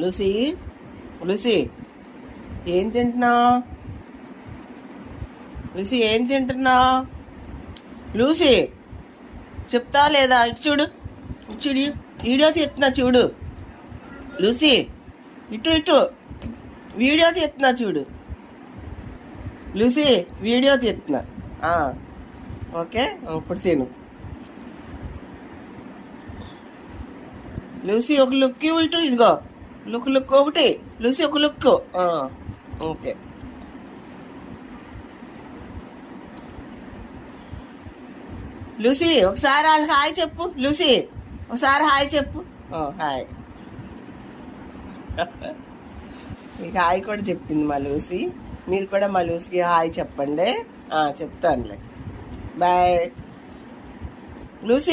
Lucy, Lucy ఏం తింటున్నావు? Lucy ఏం తింటున్నావు? లూసీ చెప్తా లేదా? ఇటు చూడు, చూడు, వీడియో తీస్తున్నా చూడు. లూసీ ఇటు ఇటు వీడియో తీస్తున్నా చూడు. లూసీ వీడియో తీస్తున్నా. ఓకే, ఇప్పుడు తిను. లూసీ ఒక లుక్ ఇటు, ఇదిగో లుక్ ఒకటి. లూసీ ఒక లుక్. ఓకే. లూసీ ఒకసారి వాళ్ళకి హాయ్ చెప్పు. లూసీ ఒకసారి హాయ్ చెప్పు. హాయ్. మీకు హాయ్ కూడా చెప్పింది మా లూసీ. మీరు కూడా మా లూసీకి హాయ్ చెప్పండి. చెప్తానులే. Bye Lucy.